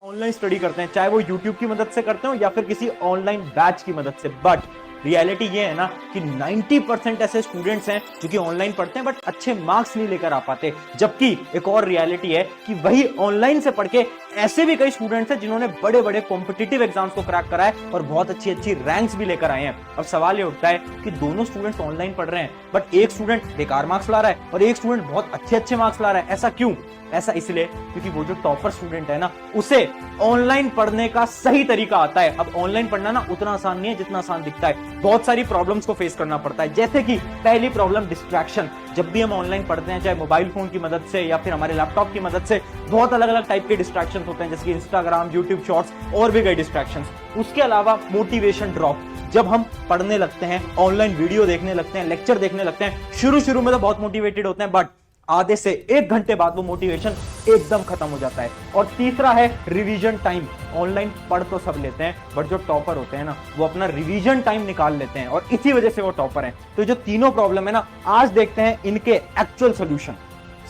Online study करते हैं, चाहे वो यूट्यूब की मदद से करते हो या फिर किसी ऑनलाइन बैच की मदद से। बट रियलिटी ये है ना कि 90% ऐसे स्टूडेंट्स हैं जो कि ऑनलाइन पढ़ते हैं बट अच्छे मार्क्स नहीं लेकर आ पाते। जबकि एक और रियलिटी है कि वही ऑनलाइन से पढ़ के ऐसे भी कई स्टूडेंट्स हैं जिन्होंने बड़े बड़े कॉम्पिटिटिव एग्जाम्स को क्रैक करा है और बहुत अच्छी अच्छी रैंक्स भी लेकर आए हैं। अब सवाल ये उठता है कि दोनों स्टूडेंट्स ऑनलाइन पढ़ रहे हैं बट एक स्टूडेंट बेकार मार्क्स ला रहा है और एक स्टूडेंट बहुत अच्छे अच्छे मार्क्स ला रहा है। ऐसा क्यों? ऐसा इसलिए क्योंकि वो जो टॉपर स्टूडेंट है ना, उसे ऑनलाइन पढ़ने का सही तरीका आता है। अब ऑनलाइन पढ़ना ना उतना आसान नहीं है जितना आसान दिखता है। बहुत सारी प्रॉब्लम्स को फेस करना पड़ता है, जैसे कि पहली प्रॉब्लम डिस्ट्रैक्शन। जब भी हम ऑनलाइन पढ़ते हैं, चाहे मोबाइल फोन की मदद से या फिर हमारे लैपटॉप की मदद से, बहुत अलग अलग टाइप के डिस्ट्रैक्शन होते हैं, जैसे कि इंस्टाग्राम, यूट्यूब शॉर्ट्स और भी कई डिस्ट्रैक्शन। उसके अलावा मोटिवेशन ड्रॉप। जब हम पढ़ने लगते हैं, ऑनलाइन वीडियो देखने लगते हैं, लेक्चर देखने लगते हैं, शुरू में तो बहुत मोटिवेटेड होते हैं बट आधे से 1 घंटे बाद वो मोटिवेशन एकदम खत्म हो जाता है। और तीसरा है रिवीजन टाइम। ऑनलाइन पढ़ तो सब लेते हैं बट जो टॉपर होते हैं ना, वो अपना रिवीजन टाइम निकाल लेते हैं और इसी वजह से वो टॉपर हैं। तो जो तीनों प्रॉब्लम है ना, आज देखते हैं इनके actual solution.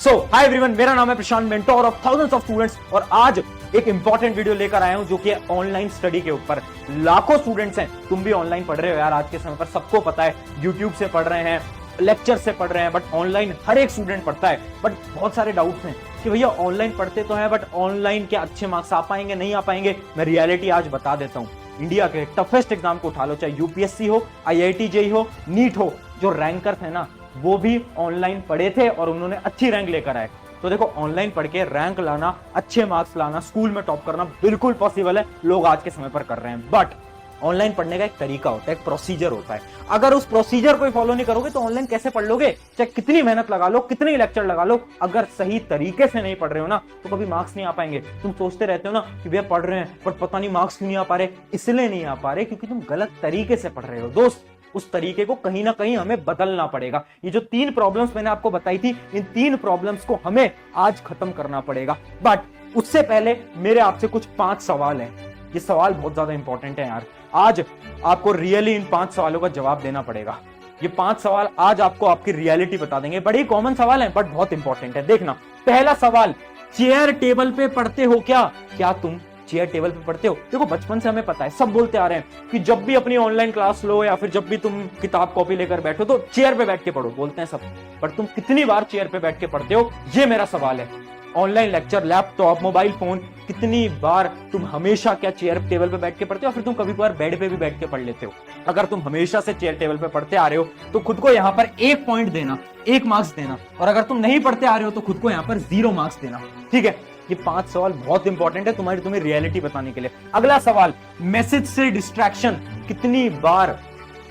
So hi everyone, मेरा नाम है Prashant, mentor of thousands of students, और आज एक इंपॉर्टेंट वीडियो लेकर आया हूं जो कि ऑनलाइन स्टडी के ऊपर। लाखों स्टूडेंट्स हैं, तुम भी ऑनलाइन पढ़ रहे हो यार। आज के समय पर सबको पता है, यूट्यूब से पढ़ रहे हैं, लेक्चर से पढ़ रहे हैं, बट ऑनलाइन हर एक स्टूडेंट पढ़ता है। बट बहुत सारे डाउट्स हैं कि भैया ऑनलाइन पढ़ते तो हैं बट ऑनलाइन क्या अच्छे मार्क्स आ पाएंगे, नहीं आ पाएंगे? मैं रियलिटी आज बता देता हूं। इंडिया के टफेस्ट एग्जाम को उठा लो, चाहे यूपीएससी हो, आईआईटी जेईई हो, नीट हो, जो रैंकर थे ना वो भी ऑनलाइन पढ़े थे और उन्होंने अच्छी रैंक लेकर आए। तो देखो, ऑनलाइन पढ़ के रैंक लाना, अच्छे मार्क्स लाना, स्कूल में टॉप करना बिल्कुल पॉसिबल है, लोग आज के समय पर कर रहे हैं। बट ऑनलाइन पढ़ने का एक तरीका होता है, एक प्रोसीजर होता है। अगर उस प्रोसीजर को फॉलो नहीं करोगे तो ऑनलाइन कैसे पढ़ लोगे? चाहे कितनी मेहनत लगा लो, कितने लेक्चर लगा लो, अगर सही तरीके से नहीं पढ़ रहे हो ना तो कभी मार्क्स नहीं आ पाएंगे। तुम सोचते रहते हो ना कि भैया पढ़ रहे हैं पर पता नहीं मार्क्स क्यों नहीं आ पा रहे। इसलिए नहीं आ पा रहे क्योंकि तुम गलत तरीके से पढ़ रहे हो। दोस्त, उस तरीके को कहीं ना कहीं हमें बदलना पड़ेगा। ये जो 3 प्रॉब्लम्स मैंने आपको बताई थी, इन 3 प्रॉब्लम्स को हमें आज खत्म करना पड़ेगा। बट उससे पहले मेरे आपसे कुछ 5 सवाल हैं। ये सवाल बहुत ज्यादा इंपॉर्टेंट है यार। आज आपको रियली इन 5 सवालों का जवाब देना पड़ेगा। ये 5 सवाल आज आपको आपकी रियलिटी बता देंगे। बड़े कॉमन सवाल हैं बट बहुत इंपॉर्टेंट है। देखना, पहला सवाल, चेयर टेबल पे पढ़ते हो क्या? क्या तुम चेयर टेबल पे पढ़ते हो? देखो, बचपन से हमें पता है, सब बोलते आ रहे हैं कि जब भी अपनी ऑनलाइन क्लास लो या फिर जब भी तुम किताब कॉपी लेकर बैठो तो चेयर पे बैठ के पढ़ो, बोलते हैं सब। पर तुम कितनी बार चेयर पे बैठ के पढ़ते हो, ये मेरा सवाल है। Online lecture, laptop, mobile phone, कितनी बार तुम हमेशा क्या चेयर टेबल पे बैठ के पढ़ते हो या फिर तुम कभी कभार बेड पे भी बैठ के पढ़ लेते हो? अगर तुम हमेशा से चेयर टेबल पे पढ़ते आ रहे हो तो खुद को यहाँ पर 1 पॉइंट देना, 1 मार्क्स देना, और अगर तुम नहीं पढ़ते आ रहे हो तो खुद को यहाँ पर 0 मार्क्स देना। ठीक है? ये 5 सवाल बहुत इंपॉर्टेंट है तुम्हें रियलिटी बताने के लिए। अगला सवाल, मैसेज से डिस्ट्रैक्शन। कितनी बार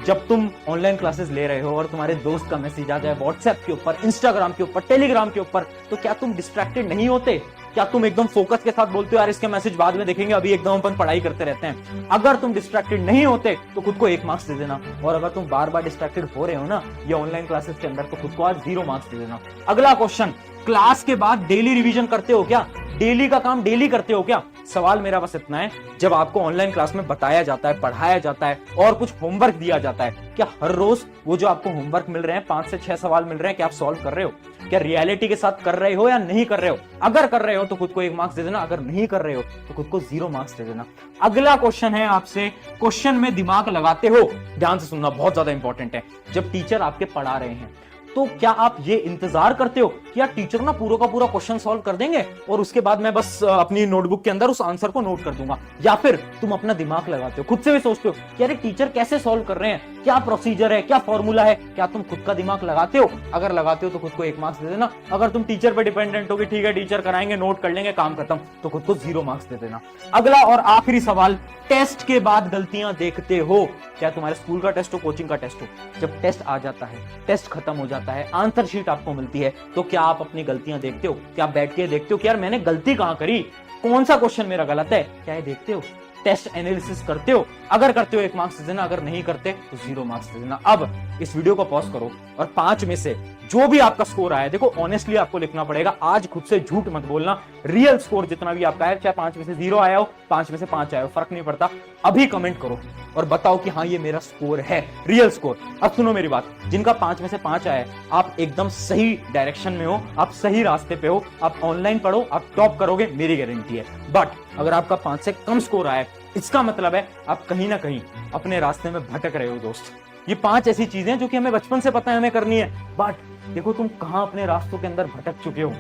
जब तुम ऑनलाइन क्लासेस ले रहे हो और तुम्हारे दोस्त का मैसेज आ जाए व्हाट्सएप के ऊपर, इंस्टाग्राम के ऊपर, टेलीग्राम के ऊपर, तो क्या तुम डिस्ट्रैक्टेड नहीं होते? क्या तुम एकदम फोकस के साथ बोलते हो यार इसके मैसेज बाद में देखेंगे, अभी एकदम अपन पढ़ाई करते रहते हैं? अगर तुम डिस्ट्रैक्टेड नहीं होते तो खुद को 1 मार्क्स दे देना, और अगर तुम बार बार डिस्ट्रैक्टेड हो रहे हो ना ये ऑनलाइन क्लासेस के अंदर, तो खुद को आज 0 मार्क्स दे देना। अगला क्वेश्चन, क्लास के बाद डेली रिवीजन करते हो क्या? डेली का काम डेली करते हो क्या? सवाल मेरा बस इतना है, जब आपको ऑनलाइन क्लास में बताया जाता है, पढ़ाया जाता है और कुछ होमवर्क दिया जाता है, क्या हर रोज वो जो आपको होमवर्क मिल रहे हैं, 5 से 6 सवाल मिल रहे हैं, क्या आप सॉल्व कर रहे हो? क्या रियलिटी के साथ कर रहे हो या नहीं कर रहे हो? अगर कर रहे हो तो खुद को 1 मार्क्स दे देना, अगर नहीं कर रहे हो तो खुद को 0 मार्क्स दे देना। अगला क्वेश्चन है आपसे, क्वेश्चन में दिमाग लगाते हो? ध्यान से सुनना, बहुत ज्यादा इंपॉर्टेंट है। जब टीचर आपके पढ़ा रहे हैं तो क्या आप ये इंतजार करते हो कि यार टीचर ना पूरा का पूरा क्वेश्चन सॉल्व कर देंगे और उसके बाद मैं बस अपनी नोटबुक के अंदर उस आंसर को नोट कर दूंगा? या फिर तुम अपना दिमाग लगाते हो, खुद से भी सोचते हो कि यार टीचर कैसे सॉल्व कर रहे हैं, क्या प्रोसीजर है, क्या फॉर्मूला है? क्या तुम खुद का दिमाग लगाते हो? अगर लगाते हो तो खुद को 1 मार्क्स दे देना। अगर तुम टीचर पर डिपेंडेंट हो कि ठीक है टीचर कराएंगे, नोट कर लेंगे, काम खत्म, तो खुद को 0 मार्क्स दे देना। अगला और आखिरी सवाल, टेस्ट के बाद गलतियां देखते हो? क्या तुम्हारे स्कूल का टेस्ट हो, कोचिंग का टेस्ट हो, जब टेस्ट आ जाता है, टेस्ट खत्म हो जाता है, आंसर शीट आपको मिलती है, तो क्या आप अपनी गलतियां देखते हो? क्या आप बैठ के देखते हो कि यार मैंने गलती कहां करी, कौन सा क्वेश्चन मेरा गलत है? क्या ये देखते हो? टेस्ट एनालिसिस करते हो? अगर करते हो 1 मार्क्स दे देना, अगर नहीं करते तो 0 मार्क्स दे देना। अब इस वीडियो को पॉज करो और 5 में से जो भी आपका स्कोर आया, देखो ऑनेस्टली आपको लिखना पड़ेगा, आज खुद से झूठ मत बोलना। रियल स्कोर जितना भी आपका है, चाहे 5 में से 0 आया हो, 5 में से 5 आया हो, फर्क नहीं पड़ता, अभी कमेंट करो और बताओ कि हाँ ये मेरा स्कोर है, रियल स्कोर। अब सुनो मेरी बात, जिनका 5 में से 5 आया है, आप एकदम सही डायरेक्शन में हो, आप सही रास्ते पे हो, आप ऑनलाइन पढ़ो, आप टॉप करोगे, मेरी गारंटी है। बट अगर आपका 5 से कम स्कोर आया है, इसका मतलब है आप कहीं ना कहीं अपने रास्ते में भटक रहे हो दोस्त। ये 5 ऐसी चीजें जो कि हमें बचपन से पता है हमें करनी है, बट देखो तुम कहां अपने रास्तों के अंदर भटक चुके हो।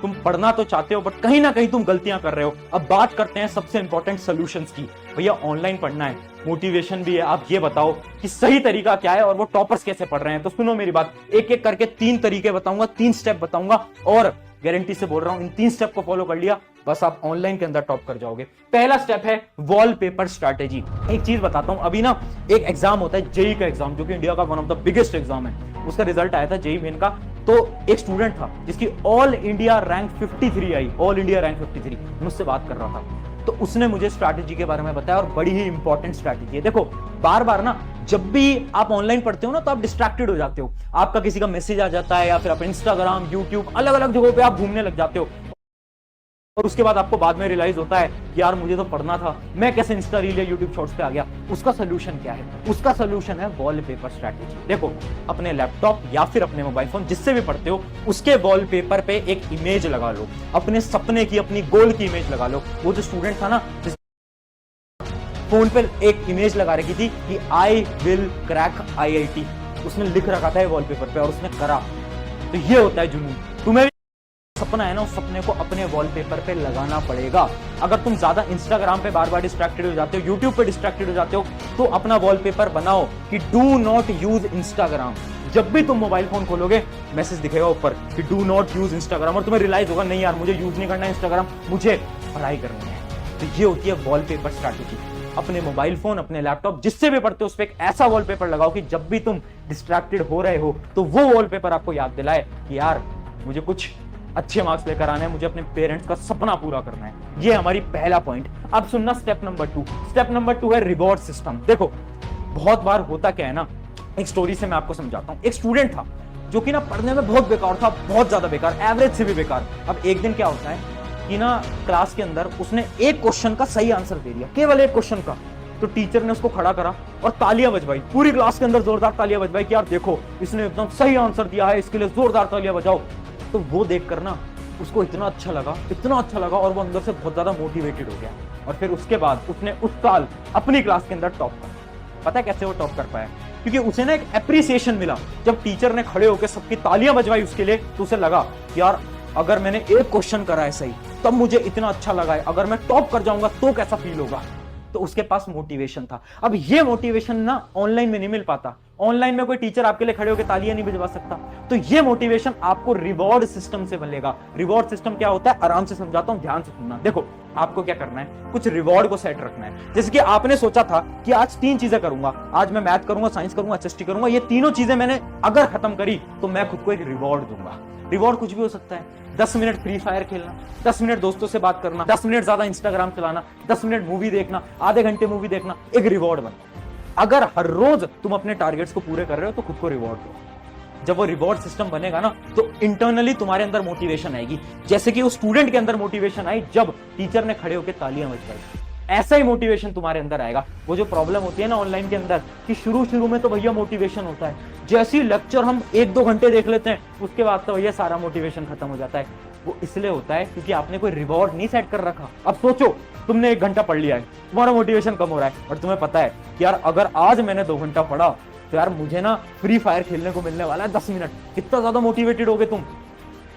तुम पढ़ना तो चाहते हो बट कहीं ना कहीं तुम गलतियां कर रहे हो। अब बात करते हैं सबसे इंपॉर्टेंट सॉल्यूशंस की। भैया ऑनलाइन पढ़ना है, मोटिवेशन भी है, आप ये बताओ कि सही तरीका क्या है और वो टॉपर्स कैसे पढ़ रहे हैं। तो सुनो मेरी बात, एक एक करके 3 तरीके बताऊंगा, 3 स्टेप बताऊंगा और गारंटी से बोल रहा हूं इन 3 स्टेप को फॉलो कर लिया बस आप ऑनलाइन के अंदर टॉप कर जाओगे। पहला स्टेप है वॉलपेपर स्ट्रैटेजी। एक चीज बताता हूं, अभी ना एक एग्जाम होता है जेई का एग्जाम, जो कि इंडिया का one of the biggest exam है। उसका रिजल्ट आया था जेई मेन का, तो एक स्टूडेंट था जिसकी ऑल इंडिया रैंक 53 आई, ऑल इंडिया रैंक 53, मुझसे बात कर रहा था। तो उसने मुझे स्ट्रैटेजी के बारे में बताया और बड़ी ही इंपॉर्टेंट स्ट्रैटेजी है। देखो बार बार ना जब भी आप ऑनलाइन पढ़ते हो ना तो आप डिस्ट्रैक्टेड हो जाते हो, आपका किसी का मैसेज आ जाता है या फिर आप इंस्टाग्राम, यूट्यूब, अलग अलग जगहों पे आप घूमने लग जाते हो और उसके बाद आपको बाद में रियलाइज होता है कि यार मुझे तो पढ़ना था, मैं कैसे इंस्टा रील या यूट्यूब शॉर्ट्स पे आ गया। उसका सोल्यूशन क्या है? उसका सोल्यूशन है वॉलपेपर स्ट्रैटेजी। देखो अपने लैपटॉप या फिर अपने मोबाइल फोन जिससे भी पढ़ते हो उसके वॉलपेपर पे एक इमेज लगा लो, अपने सपने की, अपनी गोल की इमेज लगा लो। वो जो स्टूडेंट था ना फोन पे एक इमेज लगा रखी थी कि आई विल क्रैक IIT, उसने लिख रखा था वॉलपेपर पे और उसने करा। तो ये होता है जुनून। तुम्हें सपना है ना, उस सपने को अपने वॉलपेपर पे लगाना पड़ेगा। अगर तुम ज्यादा इंस्टाग्राम पे बार बार डिस्ट्रैक्टेड हो जाते हो, यूट्यूब पे डिस्ट्रैक्टेड हो जाते हो, तो अपना वॉलपेपर बनाओ कि डू नॉट यूज इंस्टाग्राम। जब भी तुम मोबाइल फोन खोलोगे मैसेज दिखेगा ऊपर कि डू नॉट यूज इंस्टाग्राम और तुम्हें रियलाइज होगा नहीं यार मुझे यूज नहीं करना है इंस्टाग्राम, मुझे पढ़ाई करनी है। तो ये होती है वॉलपेपर स्ट्रैटेजी। अपने मोबाइल फोन, अपने लैपटॉप जिससे भी पढ़ते हो उस पर एक ऐसा वॉलपेपर लगाओ कि जब भी तुम डिस्ट्रैक्टेड हो रहे हो तो वो वॉलपेपर आपको याद दिलाए कि यार मुझे कुछ अच्छे मार्क्स लेकर आने हैं, मुझे अपने पेरेंट्स का सपना पूरा करना है। ये हमारी पहला पॉइंट। अब सुनना स्टेप नंबर 2। स्टेप नंबर 2 है रिवॉर्ड सिस्टम। देखो बहुत बार होता क्या है ना, एक स्टोरी से मैं आपको समझाता हूं। एक स्टूडेंट था जो कि ना पढ़ने में बहुत बेकार था, बहुत ज्यादा बेकार, एवरेज से भी बेकार। अब एक दिन क्या होता है कि ना क्लास के अंदर उसने एक क्वेश्चन का सही आंसर दे दिया, केवल एक क्वेश्चन का। तो टीचर ने उसको खड़ा करा और तालियां बजवाई, पूरी क्लास के अंदर जोरदार तालियां बजवाई कि यार देखो इसने एकदम सही आंसर दिया है, इसके लिए जोरदार तालियां बजाओ। तो वो देखकर ना उसको इतना अच्छा लगा और वो अंदर से बहुत ज्यादा मोटिवेटेड हो गया। और फिर उसके बाद उसने उस साल अपनी क्लास के अंदर टॉप करा। पता है कैसे वो टॉप कर पाया? क्योंकि उसे ना एक एप्रिसिएशन मिला। जब टीचर ने खड़े होकर सबकी तालियां बजवाई उसके लिए, तो उसे लगा यार अगर मैंने एक क्वेश्चन करा है सही तब मुझे इतना अच्छा लगा है, अगर मैं टॉप कर जाऊंगा तो कैसा फील होगा। तो उसके पास मोटिवेशन था। अब ये मोटिवेशन ना ऑनलाइन में नहीं मिल पाता। ऑनलाइन में कोई टीचर आपके लिए खड़े होकर तालियां नहीं बजवा सकता। तो ये मोटिवेशन आपको रिवॉर्ड सिस्टम से मिलेगा। रिवॉर्ड सिस्टम क्या होता है? आराम से समझाता हूं, ध्यान से सुनना। देखो आपको क्या करना है, कुछ रिवॉर्ड को सेट रखना है। जैसे कि आपने सोचा था कि आज 3 चीजें करूंगा, आज मैं मैथ करूंगा, साइंस करूंगा, HST करूंगा। ये तीनों चीजें मैंने अगर खत्म करी तो मैं खुद को एक रिवॉर्ड दूंगा। रिवॉर्ड कुछ भी हो सकता है। 10 मिनट फ्री फायर खेलना, 10 मिनट दोस्तों से बात करना, 10 मिनट ज्यादा इंस्टाग्राम चलाना, 10 मिनट मूवी देखना, आधे घंटे मूवी देखना, एक रिवॉर्ड बना। अगर हर रोज तुम अपने टारगेट्स को पूरे कर रहे हो तो खुद को रिवॉर्ड दो। जब वो रिवॉर्ड सिस्टम बनेगा ना तो इंटरनली तुम्हारे अंदर मोटिवेशन आएगी, जैसे कि उस स्टूडेंट के अंदर मोटिवेशन आई जब टीचर ने खड़े होकर तालियां बजवाई। ऐसा ही मोटिवेशन तुम्हारे अंदर आएगा। वो जो प्रॉब्लम होती है ना ऑनलाइन के अंदर कि शुरू में तो भैया मोटिवेशन होता है, जैसे ही लेक्चर हम 1-2 घंटे देख लेते हैं उसके बाद तो भैया सारा मोटिवेशन खत्म हो जाता है। वो इसलिए होता है क्योंकि आपने कोई रिवॉर्ड नहीं सेट कर रखा। अब सोचो तुमने 1 घंटा पढ़ लिया है, तुम्हारा मोटिवेशन कम हो रहा है और तुम्हें पता है कि यार अगर आज मैंने 2 घंटा पढ़ा तो यार मुझे ना फ्री फायर खेलने को मिलने वाला है 10 मिनट। कितना ज्यादा मोटिवेटेड होगे तुम।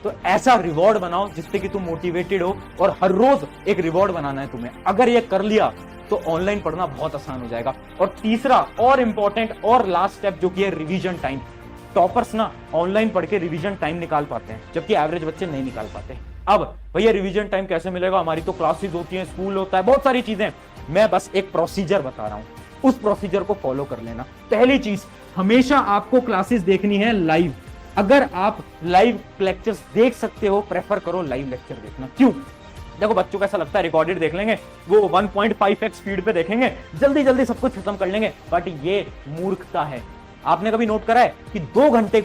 तो ऐसा रिवॉर्ड बनाओ जिससे कि तुम मोटिवेटेड हो और हर रोज एक रिवॉर्ड बनाना है तुम्हें। अगर ये कर लिया तो ऑनलाइन पढ़ना बहुत आसान हो जाएगा। और तीसरा और इंपॉर्टेंट और लास्ट स्टेप जो कि है रिवीजन टाइम। टॉपर्स ना ऑनलाइन पढ़ के रिवीजन टाइम निकाल पाते हैं जबकि एवरेज बच्चे नहीं निकाल पाते। अब भैया रिवीजन टाइम कैसे मिलेगा? हमारी तो क्लासेस होती हैं, स्कूल होता है, बहुत सारी चीजें। मैं बस एक प्रोसीजर बता रहा हूं, उस प्रोसीजर को फॉलो कर लेना। पहली चीज, हमेशा आपको क्लासेस देखनी है लाइव। अगर आप लाइव लेक्चर्स देख सकते हो प्रेफर करो लाइव लेक्चर देखना। क्यों? देखो बच्चों को ऐसा लगता है रिकॉर्डेड देख लेंगे, वो 1.5x स्पीड पे देखेंगे, जल्दी जल्दी सब कुछ खत्म कर लेंगे, बट ये मूर्खता है। आपने कभी नोट करा है कि 2 घंटे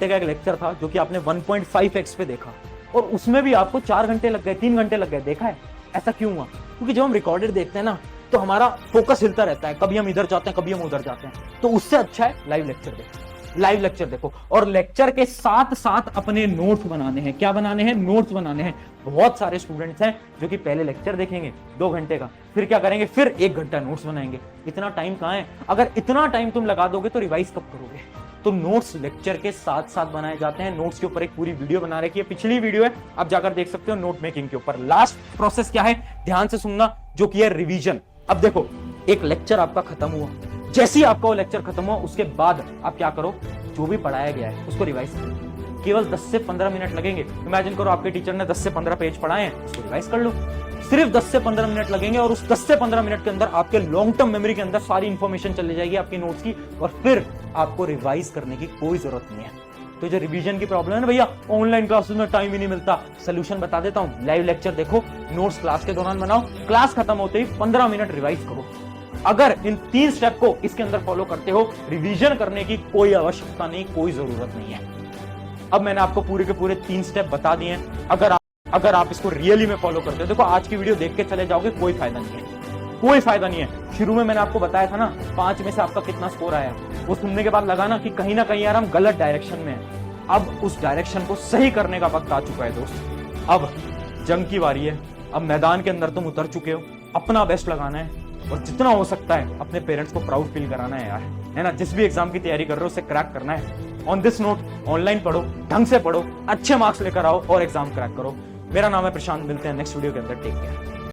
का एक लेक्चर था जो कि आपने 1.5x पे देखा और उसमें भी आपको 4 घंटे लग गए, 3 घंटे लग गए। देखा है ऐसा क्यों हुआ? क्योंकि जब हम रिकॉर्डेड देखते हैं ना तो हमारा फोकस हिलता रहता है, कभी हम इधर जाते हैं, कभी हम उधर जाते हैं। तो उससे अच्छा है लाइव लेक्चर देखना। लाइव लेक्चर देखो, और लेक्चर के साथ साथ अपने नोट्स बनाने हैं। क्या बनाने हैं? नोट्स बनाने हैं। बहुत सारे स्टूडेंट्स हैं जो कि पहले लेक्चर देखेंगे 2 घंटे का, फिर क्या करेंगे, फिर 1 घंटा नोट्स बनाएंगे। इतना टाइम कहां है? अगर इतना टाइम तुम लगा दोगे तो रिवाइज कब करोगे? तो नोट्स लेक्चर के साथ साथ बनाए जाते हैं। नोट्स के ऊपर एक पूरी वीडियो बना रखी है, पिछली वीडियो है, आप जाकर देख सकते हो, नोट मेकिंग के ऊपर। लास्ट प्रोसेस क्या है, ध्यान से सुनना, जो कि है रिवीजन। अब देखो, एक लेक्चर आपका खत्म हुआ, जैसे ही आपका वो लेक्चर खत्म हुआ उसके बाद आप क्या करो, जो भी पढ़ाया गया है उसको रिवाइज करो। केवल 10 से 15 मिनट लगेंगे। इमेजिन करो आपके टीचर ने 10 से 15 पेज पढ़ाए हैं, उसको रिवाइज कर लो। सिर्फ 10 से 15 मिनट लगेंगे और उस 10 से 15 मिनट के अंदर आपके लॉन्ग टर्म मेमोरी के अंदर सारी इंफॉर्मेशन चली जाएगी आपकी नोट्स की, और फिर आपको रिवाइज करने की कोई जरूरत नहीं है। तो जो रिवीजन की प्रॉब्लम है ना भैया, ऑनलाइन क्लासेस में टाइम ही नहीं मिलता, सोल्यूशन बता देता हूं। लाइव लेक्चर देखो, नोट्स क्लास के दौरान बनाओ, क्लास खत्म होते ही 15 मिनट रिवाइज करो। अगर इन 3 स्टेप को इसके अंदर फॉलो करते हो, रिवीजन करने की कोई आवश्यकता नहीं, कोई जरूरत नहीं है। अब मैंने आपको पूरे के पूरे 3 स्टेप बता दिए हैं। अगर आप इसको रियली में फॉलो करते हो, देखो आज की वीडियो देख के चले जाओगे, कोई फायदा नहीं है, कोई फायदा नहीं है। शुरू में मैंने आपको बताया था ना 5 में से आपका कितना स्कोर आया, वो सुनने के बाद लगा ना कि कहीं ना कहीं यार हम गलत डायरेक्शन में हैं। अब उस डायरेक्शन को सही करने का वक्त आ चुका है दोस्त। अब जंग की बारी है, अब मैदान के अंदर तुम उतर चुके हो, अपना बेस्ट लगाना है और जितना हो सकता है अपने पेरेंट्स को प्राउड फील कराना है यार, है ना। जिस भी एग्जाम की तैयारी कर रहे हो उसे क्रैक करना है। ऑन दिस नोट, ऑनलाइन पढ़ो, ढंग से पढ़ो, अच्छे मार्क्स लेकर आओ और एग्जाम क्रैक करो। मेरा नाम है प्रशांत, मिलते हैं नेक्स्ट वीडियो के अंदर। Take care.